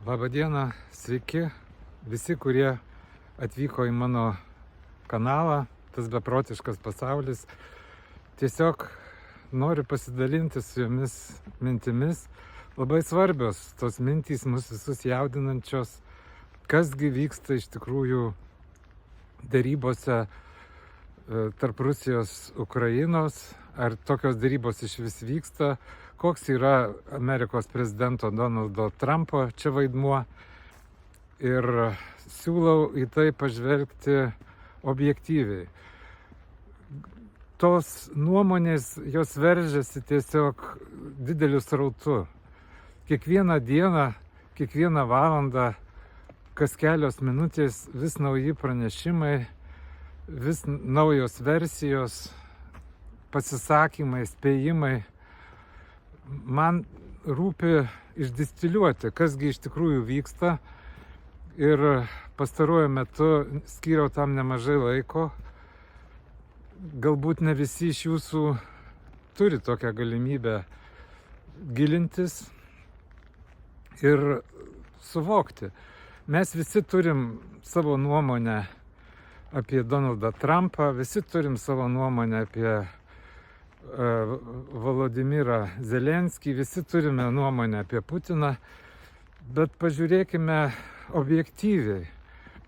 Labadiena, sveiki visi, kurie atvyko į mano kanalą, tas beprotiškas pasaulis. Tiesiog noriu pasidalinti su jumis mintimis, labai svarbios tos mintys, mus visus jaudinančios, kasgi vyksta iš tikrųjų dėrybose tarp Rusijos, Ukrainos, ar tokios dėrybos iš vis vyksta, koks yra Amerikos prezidento Donaldo Trumpo čia vaidmuo. Ir siūlau į tai pažvelgti objektyviai. Tos nuomonės, jos veržiasi tiesiog dideliu srautu. Kiekvieną dieną, kiekvieną valandą, kas kelios minutės vis nauji pranešimai, vis naujos versijos, pasisakymai, spėjimai. Man rūpi išdistiliuoti, kasgi iš tikrųjų vyksta, ir pastaruoju metu skyriau tam nemažai laiko. Galbūt ne visi iš jūsų turi tokią galimybę gilintis ir suvokti. Mes visi turim savo nuomonę apie Donaldą Trumpą, visi turim savo nuomonę apie Volodymyrą Zelenskį, visi turime nuomonę apie Putiną, bet pažiūrėkime objektyviai,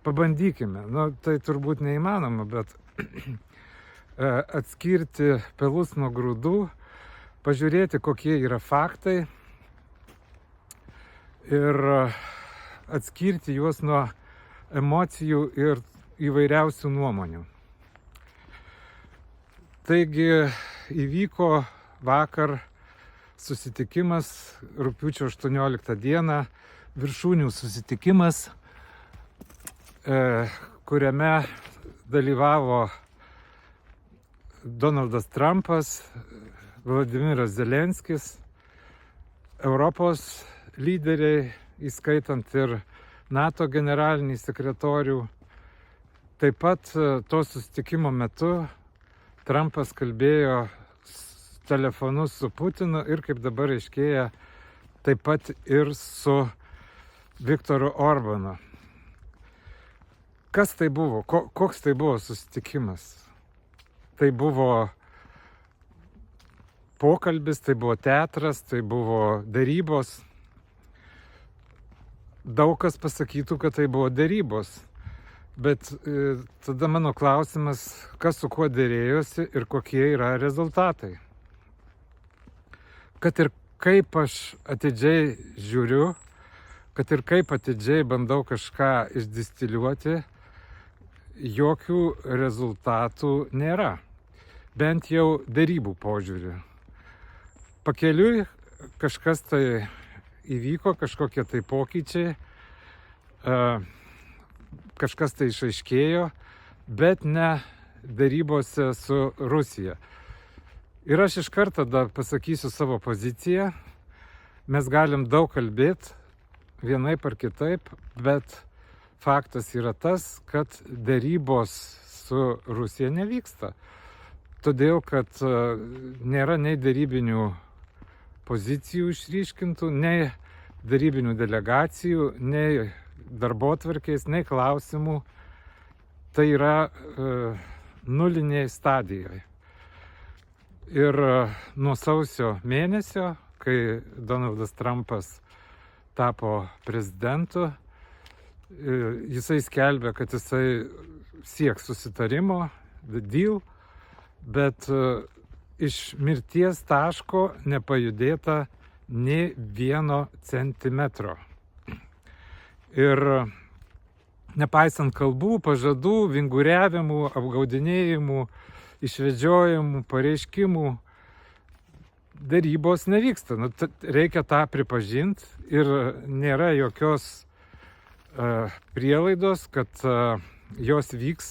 pabandykime, tai turbūt neįmanoma, bet atskirti pelus nuo grūdų, pažiūrėti, kokie yra faktai ir atskirti juos nuo emocijų ir įvairiausių nuomonių. Taigi įvyko vakar susitikimas, rugpjūčio 18 dieną, viršūnių susitikimas, kuriame dalyvavo Donaldas Trumpas, Volodymyras Zelenskis, Europos lyderiai, įskaitant ir NATO generalinį sekretorių. Taip pat to susitikimo metu Trumpas kalbėjo telefonu su Putinu ir, kaip dabar aiškėja, taip pat ir su Viktoru Orbanu. Kas tai buvo? Koks tai buvo susitikimas? Tai buvo pokalbis, tai buvo teatras, tai buvo dėrybos. Daug kas pasakytų, kad tai buvo dėrybos. Bet tada mano klausimas, kas su kuo dėrėjosi ir kokie yra rezultatai. Kad ir kaip aš atidžiai žiūriu, kad ir kaip atidžiai bandau kažką išdistiliuoti, jokių rezultatų nėra. Bent jau dėrybų požiūriu. Pakeliui kažkas tai įvyko, kažkokie tai pokyčiai, kažkas tai išaiškėjo, bet ne dėrybose su Rusija. Ir aš iš karto pasakysiu savo poziciją. Mes galim daug kalbėti, vienaip ar kitaip, bet faktas yra tas, kad dėrybos su Rusija nevyksta. Todėl, kad nėra nei dėrybinių pozicijų išryškintų, nei dėrybinių delegacijų, nei darbotvarkės, nei klausimų. Tai yra nulinėje stadijoje. Ir nuo sausio mėnesio, kai Donaldas Trumpas tapo prezidentu, jisai skelbė, kad jisai sieks susitarimo, the deal, bet iš mirties taško nepajudėta nė 1 centimetro. Ir nepaisant kalbų, pažadų, vinguriavimų, apgaudinėjimų, išvedžiojimų, pareiškimų, dėrybos nevyksta. Reikia tą pripažinti ir nėra jokios prielaidos, kad jos vyks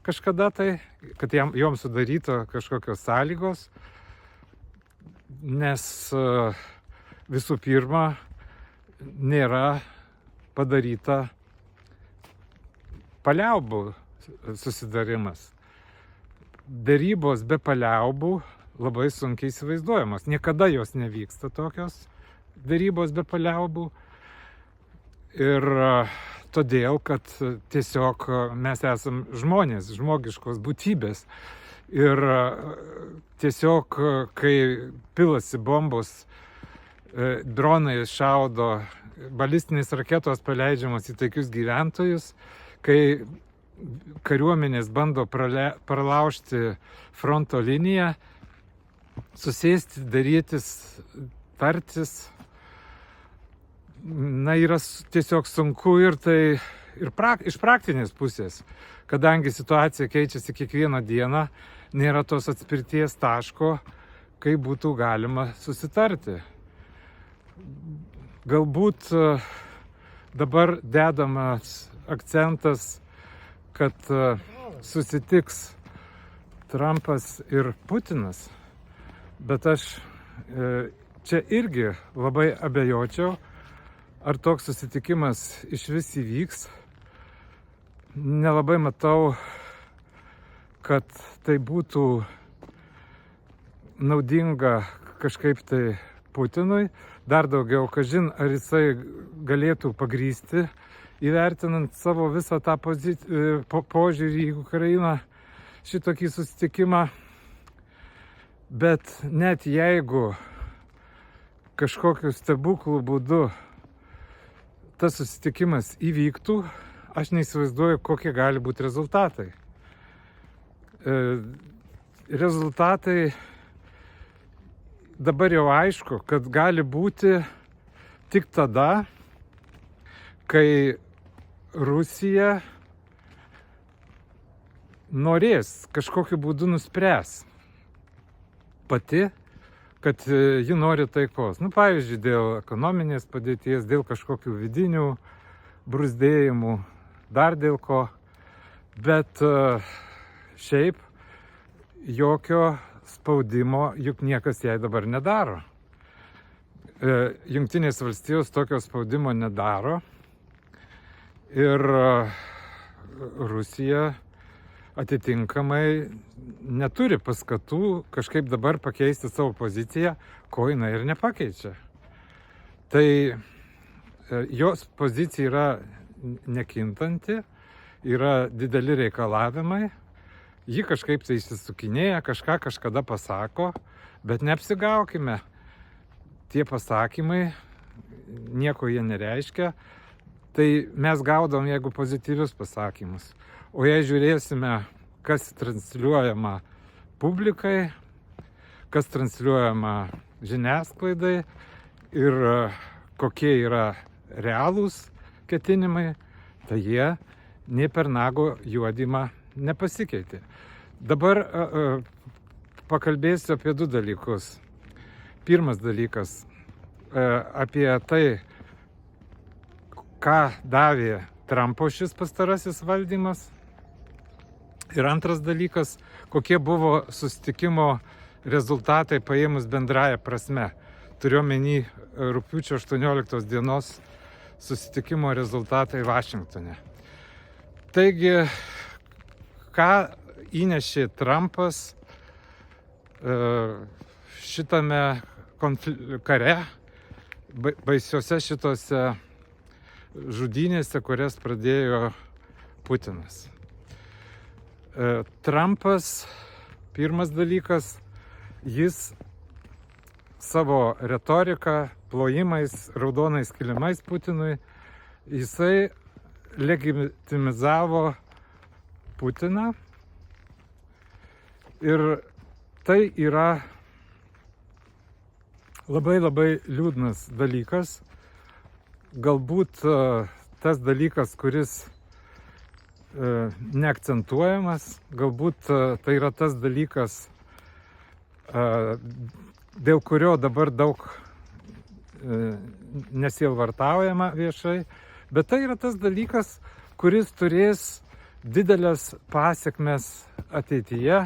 kažkada tai, kad joms sudaryta kažkokios sąlygos, nes visų pirma nėra padaryta paliaubų susidarimas. Dėrybos be paliaubų labai sunkiai įsivaizduojamos. Niekada jos nevyksta tokios dėrybos be paliaubų. Ir todėl, kad tiesiog mes esam žmonės, žmogiškos būtybės. Ir tiesiog, kai pilasi bombos, dronai šaudo, balistinės raketos paleidžiamos į taikius gyventojus, kai kariuomenės bando pralaužti fronto liniją, susėsti, darytis, tartis, yra tiesiog sunku ir tai iš praktinės pusės, kadangi situacija keičiasi kiekvieną dieną, nėra tos atspirties taško, kai būtų galima susitarti. Galbūt dabar dedamas akcentas, kad susitiks Trumpas ir Putinas, bet aš čia irgi labai abejočiau, ar toks susitikimas išvis įvyks. Nelabai matau, kad tai būtų naudinga kažkaip tai Putinui. Dar daugiau, kažin, ar jisai galėtų pagrįsti, įvertinant savo visą tą požiūrį į Ukrainą, šitokį susitikimą. Bet net jeigu kažkokiu stebuklų būdu tas susitikimas įvyktų, aš neįsivaizduoju, kokie gali būti rezultatai. Rezultatai dabar jau aišku, kad gali būti tik tada, kai Rusija norės kažkokiu būdu nuspręs pati, kad ji nori taikos. Pavyzdžiui, dėl ekonominės padėties, dėl kažkokių vidinių bruzdėjimų, dar dėl ko. Bet šiaip jokio spaudimo juk niekas jai dabar nedaro. Jungtinės valstijos tokio spaudimo nedaro ir Rusija atitinkamai neturi paskatų kažkaip dabar pakeisti savo poziciją, ko jinai ir nepakeičia. Tai jos pozicija yra nekintanti, yra dideli reikalavimai, ji kažkaip tai išsisukinėja, kažką kažkada pasako, bet neapsigaukime. Tie pasakymai, nieko jie nereiškia, tai mes gaudom, jeigu pozityvius pasakymus. O jei žiūrėsime, kas transliuojama publikai, kas transliuojama žiniasklaidai ir kokie yra realūs ketinimai, tai jie nei per nago juodimą nepasikeitė. Dabar pakalbėsiu apie du dalykus. Pirmas dalykas apie tai, ką davė Trumpo šis pastarasis valdymas. Ir antras dalykas, kokie buvo susitikimo rezultatai paėmus bendrąją prasme. Turiu omeny rugpjūčio 18 dienos susitikimo rezultatai Vašingtone. Taigi, ką įnešė Trumpas šitame kare, baisiuose šitose žudynėse, kurias pradėjo Putinas. Trumpas, pirmas dalykas, jis savo retoriką, plojimais, raudonais kilimais Putinui, jisai legitimizavo Putiną ir tai yra labai labai liūdnas dalykas. Galbūt tas dalykas, kuris neakcentuojamas, galbūt tai yra tas dalykas, dėl kurio dabar daug nesielvartaujama viešai, bet tai yra tas dalykas, kuris turės didelės pasiekmes ateityje,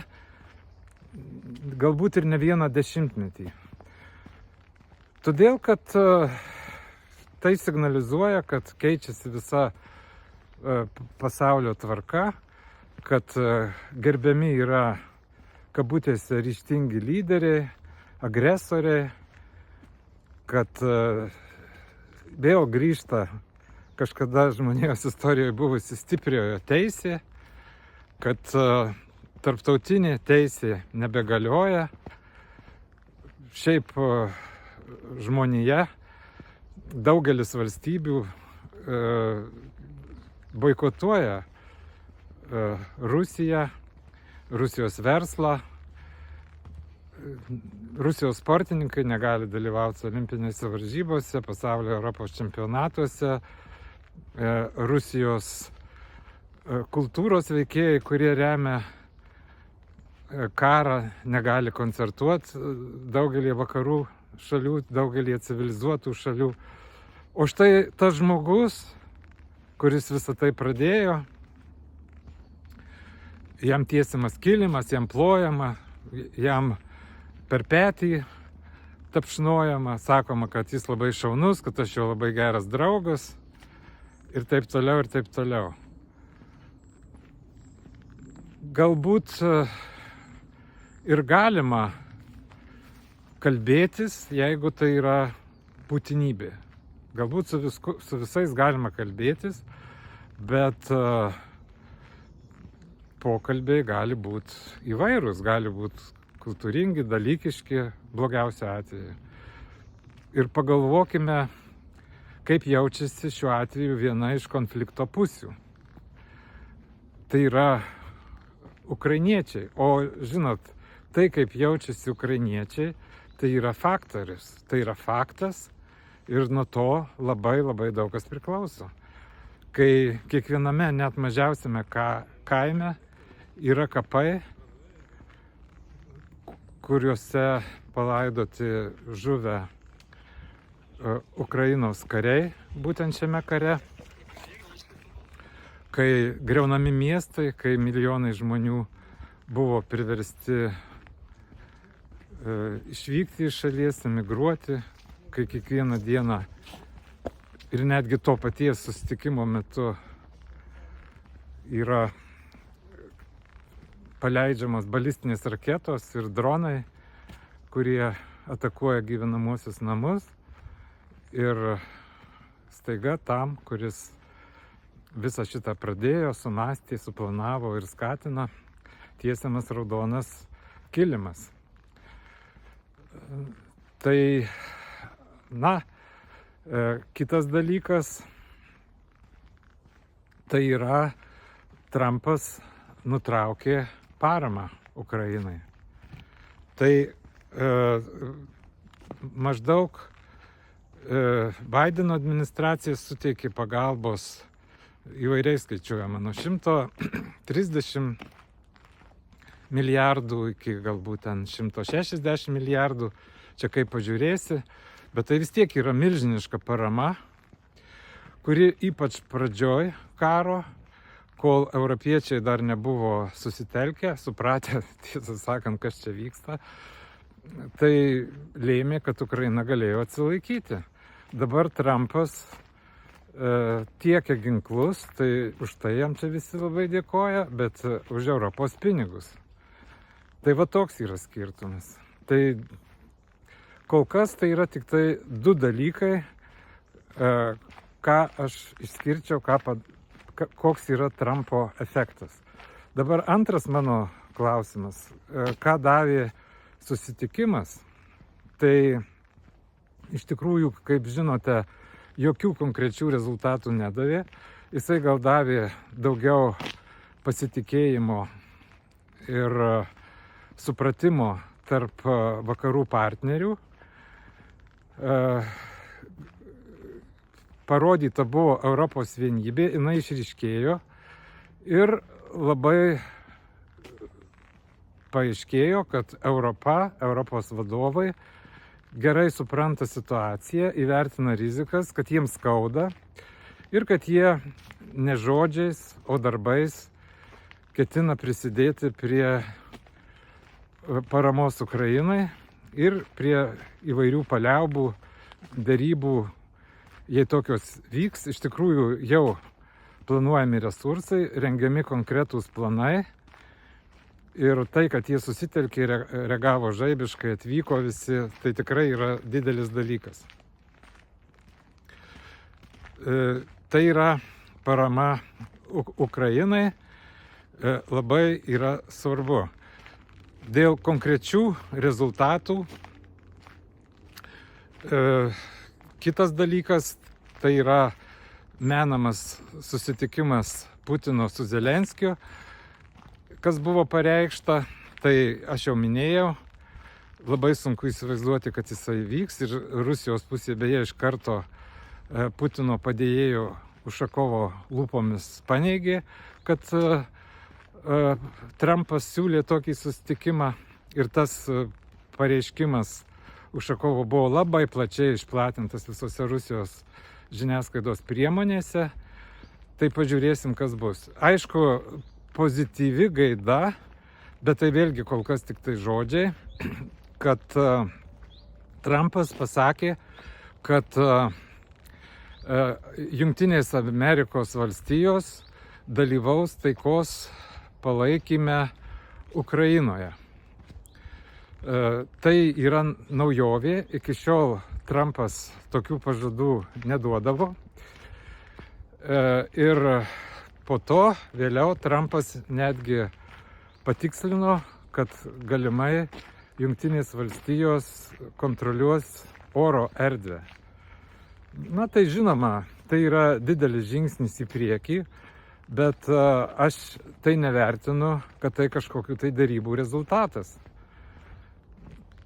galbūt ir ne vieną dešimtmetį. Todėl, kad tai signalizuoja, kad keičiasi visa pasaulio tvarka, kad gerbiami yra kabutėse ryžtingi lyderiai, agresoriai, kad vėl grįžta kažkada žmonijos istorijoje buvusi stipriojo teisė, kad tarptautinė teisė nebegalioja. Šiaip žmonija, daugelis valstybių boikotuoja Rusiją, Rusijos verslą. Rusijos sportininkai negali dalyvauti olimpinėse varžybose, pasaulio Europos čempionatuose. Rusijos kultūros veikėjai, kurie remia karą, negali koncertuoti daugelį vakarų šalių, daugelį civilizuotų šalių. O štai tas žmogus, kuris visą tai pradėjo, jam tiesiamas kilimas, jam plojama, jam per petį tapšnojama, sakoma, kad jis labai šaunus, kad aš jo labai geras draugas ir taip toliau, ir taip toliau. Galbūt ir galima kalbėtis, jeigu tai yra būtinybė. Galbūt su visais galima kalbėtis, bet pokalbiai gali būti įvairūs, gali būti kultūringi, dalykiški, blogiausiu atveju. Ir pagalvokime, kaip jaučiasi šiuo atveju viena iš konflikto pusių. Tai yra ukrainiečiai. O žinot, tai kaip jaučiasi ukrainiečiai, tai yra faktorius. Tai yra faktas ir nuo to labai labai daug kas priklauso. Kai kiekviename, net mažiausiame kaime yra kapai, kuriuose palaidoti žuvę Ukrainos kariai, būtent šiame kare, kai griaunami miestai, kai milijonai žmonių buvo priversti išvykti iš šalies, emigruoti, kai kiekvieną dieną ir netgi to paties susitikimo metu yra paleidžiamas balistinės raketos ir dronai, kurie atakuoja gyvenamuosius namus. Ir staiga tam, kuris visą šitą pradėjo, sumastė, suplanavo ir skatino, tiesiamas raudonas kilimas. Tai, kitas dalykas, tai yra Trumpas nutraukė paramą Ukrainai. Tai maždaug Baideno administracija suteikė pagalbos įvairiai skaičiuojama nuo 130 milijardų iki galbūt ten 160 milijardų, čia kaip pažiūrėsi, bet tai vis tiek yra milžiniška parama, kuri ypač pradžioj karo, kol europiečiai dar nebuvo susitelkę, supratę, tiesą sakant, kas čia vyksta, tai lėmė, kad Ukraina galėjo atsilaikyti. Dabar Trumpas tiekia ginklus, tai už tai jam čia visi labai dėkoja, bet už Europos pinigus. Tai va toks yra skirtumas. Tai kol kas tai yra tik tai du dalykai, ką aš išskirčiau, koks yra Trumpo efektas. Dabar antras mano klausimas, ką davė susitikimas, tai iš tikrųjų, kaip žinote, jokių konkrečių rezultatų nedavė. Jisai gal davė daugiau pasitikėjimo ir supratimo tarp vakarų partnerių. Parodyta buvo Europos vienybė, jinai išryškėjo ir labai paaiškėjo, kad Europos vadovai gerai supranta situaciją, įvertina rizikas, kad jiems skauda ir kad jie ne žodžiais, o darbais ketina prisidėti prie paramos Ukrainai ir prie įvairių paliaubų, derybų. Jei tokios vyks, iš tikrųjų jau planuojami resursai, rengiami konkretūs planai. Ir tai, kad jie susitelkė, reagavo žaibiškai, atvyko visi, tai tikrai yra didelis dalykas. tai yra parama Ukrainai, labai yra svarbu. Dėl konkrečių rezultatų kitas dalykas tai yra menamas susitikimas Putino su Zelenskiu. Kas buvo pareikšta, tai aš jau minėjau, labai sunku įsivaizduoti, kad jisai vyks ir Rusijos pusė beje iš karto Putino padėjėjo Ušakovo lūpomis paneigė, kad Trumpas siūlė tokį susitikimą ir tas pareiškimas Ušakovo buvo labai plačiai išplatintas visose Rusijos žiniasklaidos priemonėse. Tai pažiūrėsim, kas bus. Aišku, pozityvi gaida, bet tai vėlgi kol kas tik tai žodžiai, kad Trumpas pasakė, kad Jungtinės Amerikos valstijos dalyvaus taikos palaikyme Ukrainoje. Tai yra naujovė, iki šiol Trumpas tokių pažadų neduodavo. Ir po to vėliau Trumpas netgi patikslino, kad galimai Jungtinės valstijos kontroliuos oro erdvę. Na tai žinoma, tai yra didelis žingsnis į priekį, bet aš tai nevertinu, kad tai kažkokiu tai darybų rezultatas.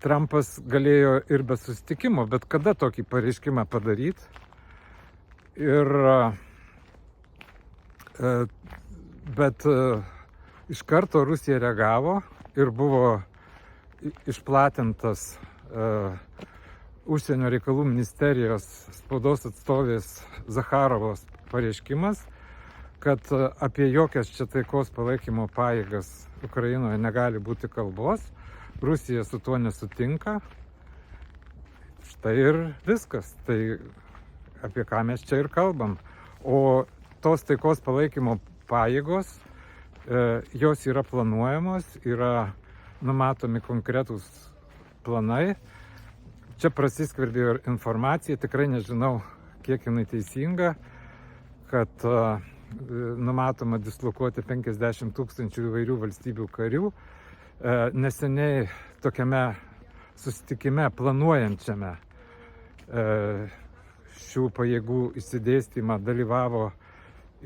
Trumpas galėjo ir be susitikimo, bet kada tokį pareiškimą padaryti. Bet iš karto Rusija reagavo ir buvo išplatintas Užsienio reikalų ministerijos spaudos atstovės Zacharovos pareiškimas, kad apie jokias čia taikos palaikymo pajėgas Ukrainoje negali būti kalbos. Rusija su tuo nesutinka. Štai ir viskas. Tai apie ką mes čia ir kalbam. O tos taikos palaikymo pajėgos, jos yra planuojamos, yra numatomi konkretūs planai. Čia prasiskverbėjo ir informacija, tikrai nežinau, kiek jinai teisinga, kad numatoma dislokuoti 50 000 įvairių valstybių karių. Neseniai tokiame susitikime planuojančiame šių pajėgų išsidėstymą dalyvavo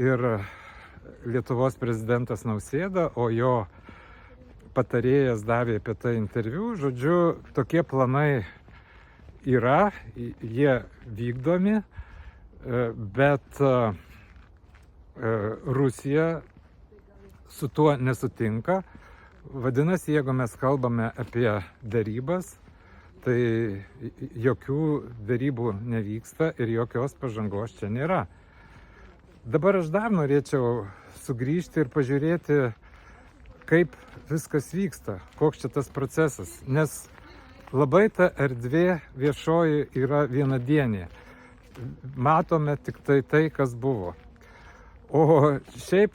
ir Lietuvos prezidentas Nausėda, o jo patarėjas davė apie tai interviu. Žodžiu, tokie planai yra, jie vykdomi, bet Rusija su tuo nesutinka. Vadinasi, jeigu mes kalbame apie darybas, tai jokių darybų nevyksta ir jokios pažangos čia nėra. Dabar aš dar norėčiau sugrįžti ir pažiūrėti, kaip viskas vyksta, koks čia tas procesas, nes labai ta erdvė viešoji yra vienadienė. Matome tik tai, kas buvo. O šiaip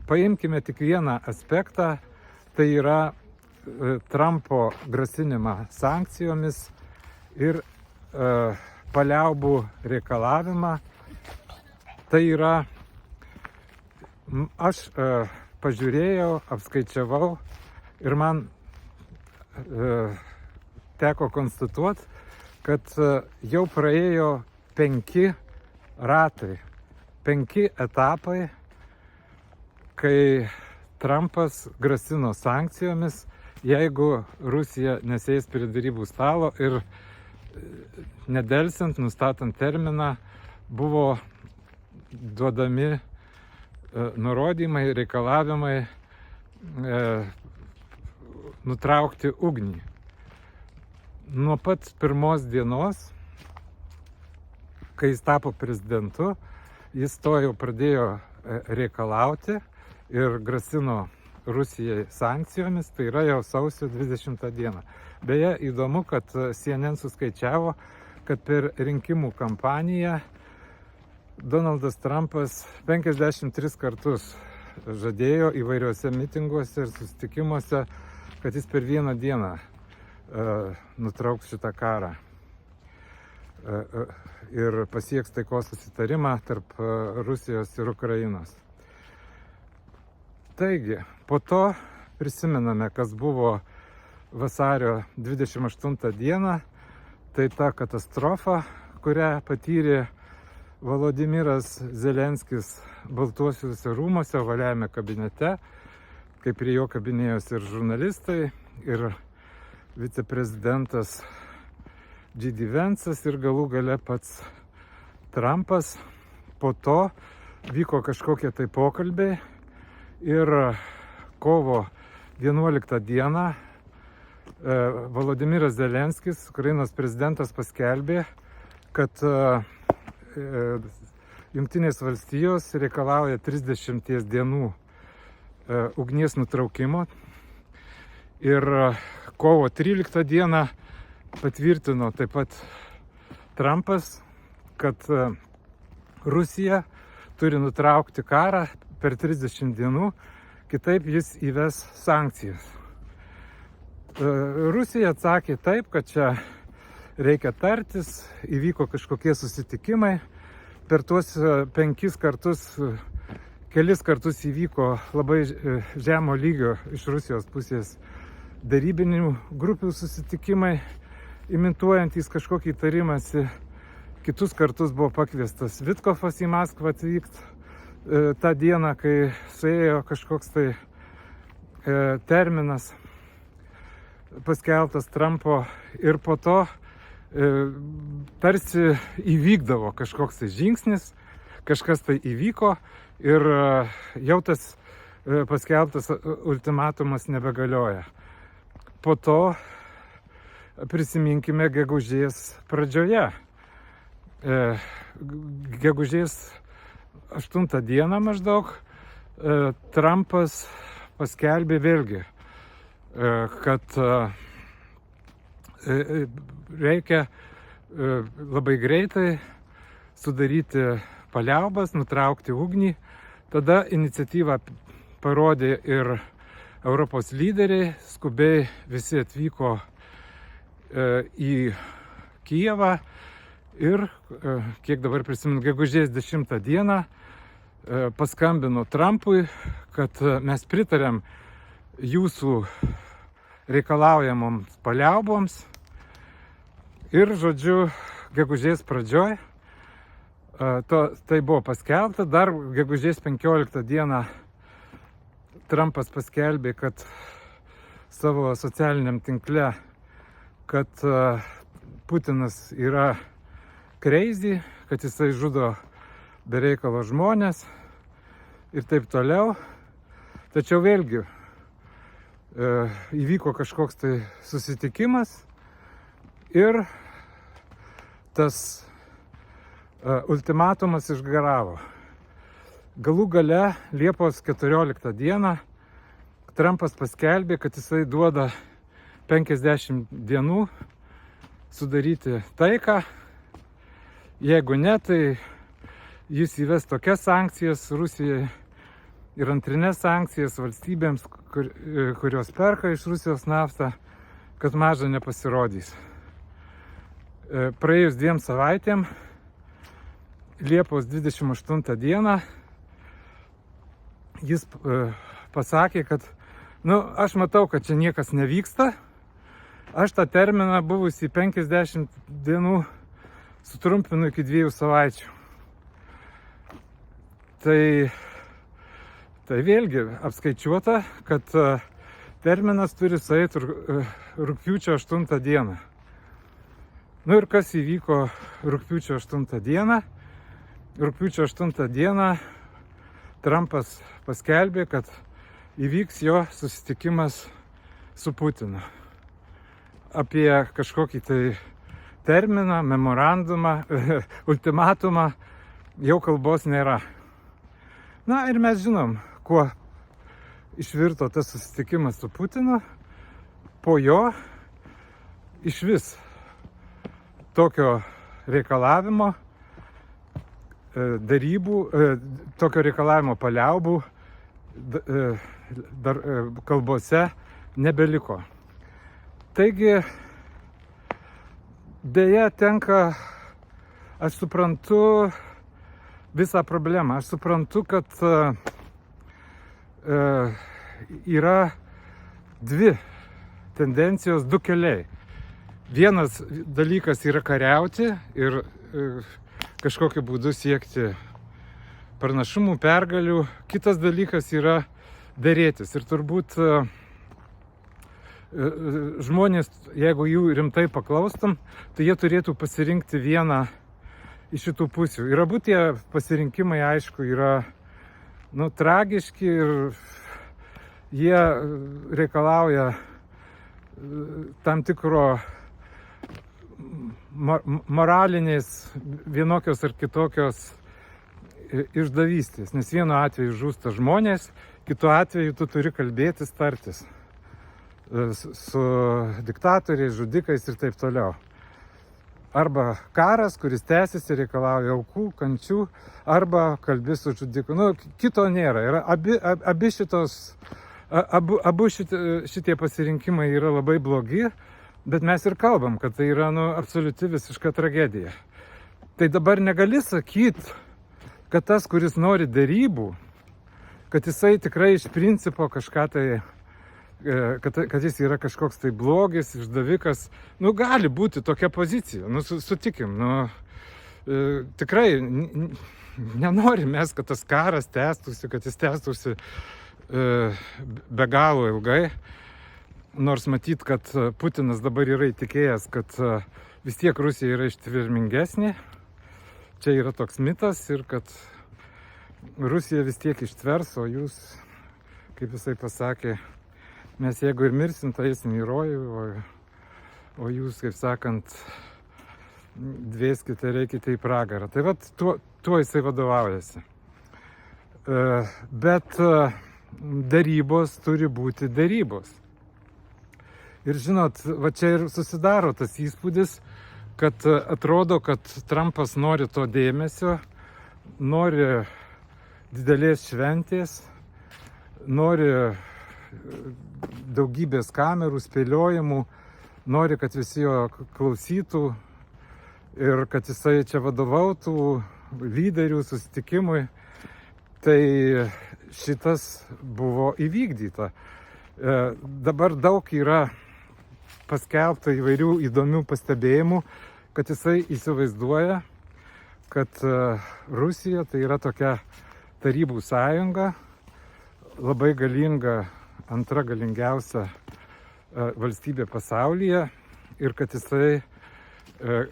paimkime tik vieną aspektą, tai yra Trumpo grasinimą sankcijomis ir paliaubų reikalavimą. Tai yra, aš pažiūrėjau, apskaičiavau ir man teko konstatuoti, kad jau praėjo 5 ratai, 5 etapai, kai Trumpas grasino sankcijomis, jeigu Rusija nesės prie darybų stalo ir nedelsiant, nustatant terminą, buvo duodami nurodymai, reikalavimai nutraukti ugnį. Nuo pat pirmos dienos, kai jis tapo prezidentu, jis to jau pradėjo reikalauti ir grasino Rusijai sankcijomis, tai yra jau sausio 20 dieną. Beje, įdomu, kad CNN suskaičiavo, kad per rinkimų kampaniją Donaldas Trumpas 53 kartus žadėjo įvairiuose mitinguose ir susitikimuose, kad jis per vieną dieną nutrauks šitą karą. ir pasieks taikos susitarimą tarp Rusijos ir Ukrainos. Taigi, po to prisimename, kas buvo vasario 28 dieną, tai ta katastrofa, kurią patyrė Volodymyras Zelenskis Baltuosiuose rūmuose, ovaliajame kabinete, kai prie jo kabinėjosi ir žurnalistai, ir viceprezidentas J.D. Vance'as ir galų gale pats Trumpas. Po to vyko kažkokie tai pokalbiai ir kovo 11 dieną Volodymyras Zelenskis, Ukrainos prezidentas, paskelbė, kad Jungtinės valstijos reikalauja 30 dienų ugnies nutraukimo ir kovo 13 dieną patvirtino taip pat Trumpas, kad Rusija turi nutraukti karą per 30 dienų, kitaip jis įves sankcijas. Rusija atsakė taip, kad čia reikia tartis, įvyko kažkokie susitikimai, per tuos 5 kartus, kelis kartus įvyko labai žemo lygio iš Rusijos pusės darybinių grupių susitikimai, imituojantys kažkokį tarimąsi. Kitus kartus buvo pakviestas Vitkovas į Maskvą atvykti tą dieną, kai suėjo kažkoks tai terminas paskelbtas Trumpo, ir po to tarsi įvykdavo kažkoks tai žingsnis, kažkas tai įvyko ir jau tas paskelbtas ultimatumas nebegalioja. Po to prisiminkime gegužės pradžioje. Gegužės 8 dieną maždaug Trumpas paskelbė vėlgi, kad reikia labai greitai sudaryti paliaubas, nutraukti ugnį. Tada iniciatyvą parodė ir Europos lyderiai, skubiai visi atvyko į Kijevą ir, kiek dabar prisimenu, gegužės 10 dieną paskambino Trumpui, kad mes pritarėm jūsų reikalaujamoms paliauboms. Ir, žodžiu, gegužės pradžioj tai buvo paskelbta. Dar gegužės 15 dieną Trumpas paskelbė, kad savo socialiniam tinkle, kad Putinas yra crazy, kad jisai žudo be reikalo žmonės ir taip toliau. Tačiau vėlgi įvyko kažkoks tai susitikimas ir tas ultimatumas išgaravo. Galų gale Liepos 14 dieną Trumpas paskelbė, kad jisai duoda 50 dienų sudaryti taiką. Jeigu ne, tai jis įves tokias sankcijas Rusijai ir antrinės sankcijas valstybėms, kurios perka iš Rusijos naftą, kad maža nepasirodys. Praėjus 2 savaitėm, Liepos 28 dieną, jis pasakė, kad aš matau, kad čia niekas nevyksta, aš tą terminą buvusį 50 dienų sutrumpinu iki 2 savaičių. Tai vėlgi apskaičiuota, kad terminas turi sueiti rugpjūčio 8 dieną. Ir kas įvyko rugpjūčio 8 dieną? Rugpjūčio 8 dieną Trumpas paskelbė, kad įvyks jo susitikimas su Putinu. Apie kažkokį tai terminą, memorandumą, ultimatumą jau kalbos nėra. Ir mes žinom, kuo išvirto tas susitikimas su Putinu. Po jo išvis tokio reikalavimo darybų, tokio reikalavimo paliaubų kalbose nebeliko. Taigi, dėja tenka aš suprantu visą problemą. Aš suprantu, kad yra dvi tendencijos, du keliai. Vienas dalykas yra kariauti ir kažkokiu būdu siekti pranašumų, pergalių. Kitas dalykas yra derėtis. Ir turbūt žmonės, jeigu jų rimtai paklaustum, tai jie turėtų pasirinkti vieną iš šitų pusių. Ir abu tie pasirinkimai, aišku, yra tragiški ir jie reikalauja tam tikro moralinės vienokios ar kitokios išdavystės. Nes vienu atveju žūsta žmonės, kitu atveju tu turi kalbėtis, tartis su diktatoriais, žudikais ir taip toliau. Arba karas, kuris tęsiasi, reikalauja aukų, kančių, arba kalbi su žudiku. Kito nėra. Abu šitie pasirinkimai yra labai blogi, bet mes ir kalbam, kad tai yra absoliuti visiška tragedija. Tai dabar negali sakyti, kad tas, kuris nori derybų, kad jisai tikrai iš principo kažką tai, kad jis yra kažkoks tai blogis, išdavikas. Gali būti tokia pozicija, sutikim. Tikrai nenorim mes, kad tas karas tęstųsi, kad jis tęstųsi be galo ilgai. Nors matyt, kad Putinas dabar yra įtikėjęs, kad vis tiek Rusija yra ištvermingesnė. Čia yra toks mitas ir kad Rusija vis tiek ištvers, o jūs, kaip jisai pasakė, mes jeigu ir mirsim, tai eisim į rojų, o jūs, kaip sakant, dvėskite, reikite į pragarą. Tai tuo jisai vadovaujasi. Bet derybos turi būti derybos. Ir žinot, čia ir susidaro tas įspūdis, kad atrodo, kad Trumpas nori to dėmesio, nori didelės šventės, nori daugybės kamerų, spėliojimų, nori, kad visi jo klausytų ir kad jisai čia vadovautų lyderių susitikimui. Tai šitas buvo įvykdyta. Dabar daug yra paskelbta įvairių įdomių pastebėjimų, kad jisai įsivaizduoja, kad Rusija tai yra tokia tarybų sąjunga, labai galinga, antra galingiausia valstybė pasaulyje ir kad jisai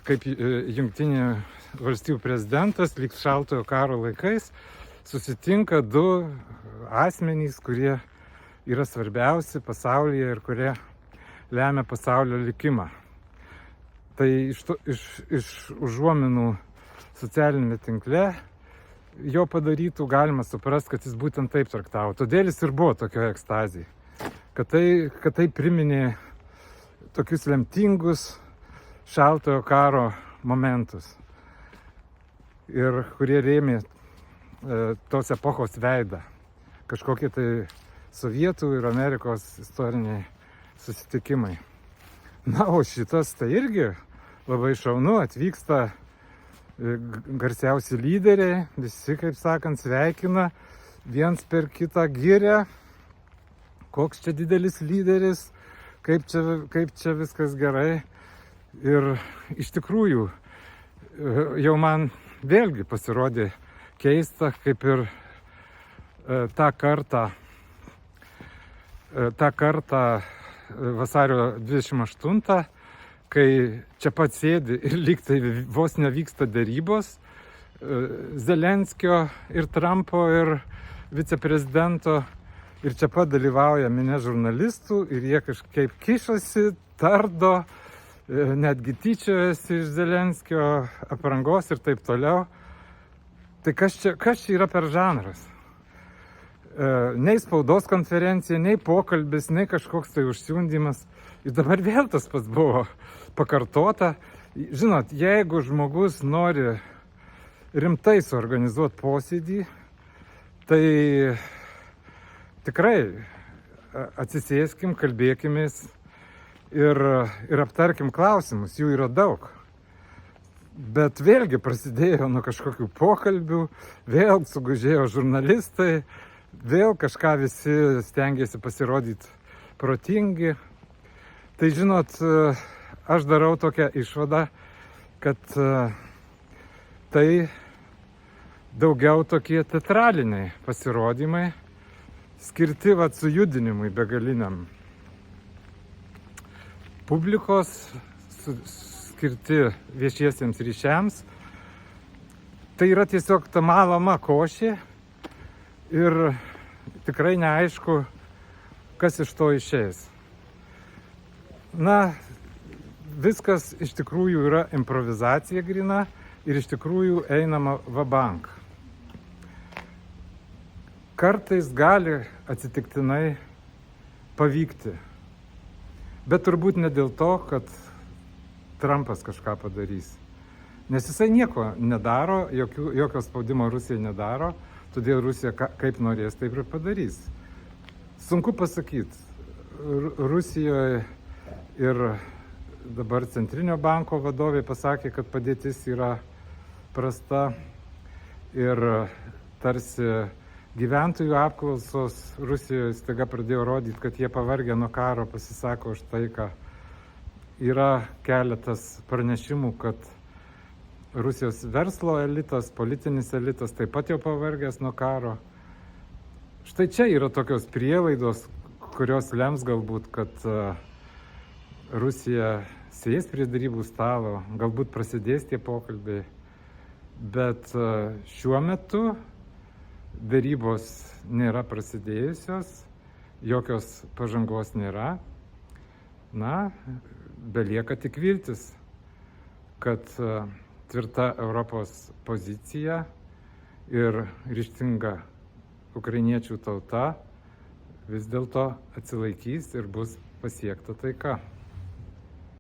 kaip Jungtinių valstybių prezidentas, lyg šaltojo karo laikais, susitinka du asmenys, kurie yra svarbiausi pasaulyje ir kurie lemia pasaulio likimą. Tai iš užuominų socialinėme tinkle jo padarytų galima suprasti, kad jis būtent taip traktavo. Todėl jis ir buvo tokioje ekstazėje. Kad tai priminė tokius lemtingus šaltojo karo momentus. Ir kurie rėmė tos epochos veidą. Kažkokie tai Sovietų ir Amerikos istoriniai susitikimai. O šitas tai irgi labai šaunu, atvyksta garsiausi lyderiai, visi, kaip sakant, sveikina, viens per kitą giria, koks čia didelis lyderis, kaip čia viskas gerai. Ir iš tikrųjų, jau man vėlgi pasirodė keista, kaip ir tą kartą vasario 28, kai čia pat sėdi ir lyg tai vos nevyksta derybos Zelenskio ir Trumpo ir viceprezidento, ir čia pat dalyvauja minia žurnalistų ir jie kažkaip kišasi, tardo, netgi tyčiojasi iš Zelenskio aprangos ir taip toliau. Tai kas čia yra per žanras? Nei spaudos konferencija, nei pokalbis, nei kažkoks tai užsiundimas. Ir dabar vėl tas pats buvo pakartota. Žinot, jeigu žmogus nori rimtai suorganizuoti posėdį, tai tikrai atsisėskim, kalbėkimės ir aptarkim klausimus. Jų yra daug. Bet vėlgi prasidėjo nuo kažkokių pokalbių, vėl sugužėjo žurnalistai, vėl kažką visi stengiasi pasirodyti protingi. Tai žinot, aš darau tokią išvadą, kad tai daugiau tokie teatraliniai pasirodymai, skirti sujudinimui begaliniam. Publikos, skirti viešiesiems ryšiams. Tai yra tiesiog ta malama košė ir tikrai neaišku, kas iš to išeis. Na, viskas iš tikrųjų yra improvizacija grina ir iš tikrųjų einama vabank. Kartais gali atsitiktinai pavykti, bet turbūt ne dėl to, kad Trumpas kažką padarys. Nes jisai nieko nedaro, jokio spaudimo Rusijai nedaro, todėl Rusija kaip norės, taip ir padarys. Sunku pasakyti. Rusijoje ir dabar Centrinio banko vadovė pasakė, kad padėtis yra prasta ir tarsi gyventojų apklausos Rusijoje staiga pradėjo rodyti, kad jie pavargę nuo karo pasisako už taiką. Yra keletas pranešimų, kad Rusijos verslo elitas, politinis elitas taip pat jau pavargęs nuo karo. Štai čia yra tokios prielaidos, kurios lems galbūt, kad Rusija sės prie derybų stalo, galbūt prasidės tie pokalbiai. Bet šiuo metu derybos nėra prasidėjusios, jokios pažangos nėra. Na, belieka tik viltis, kad tvirta Europos pozicija ir ryžtinga ukrainiečių tauta vis dėlto atsilaikys ir bus pasiekta taika.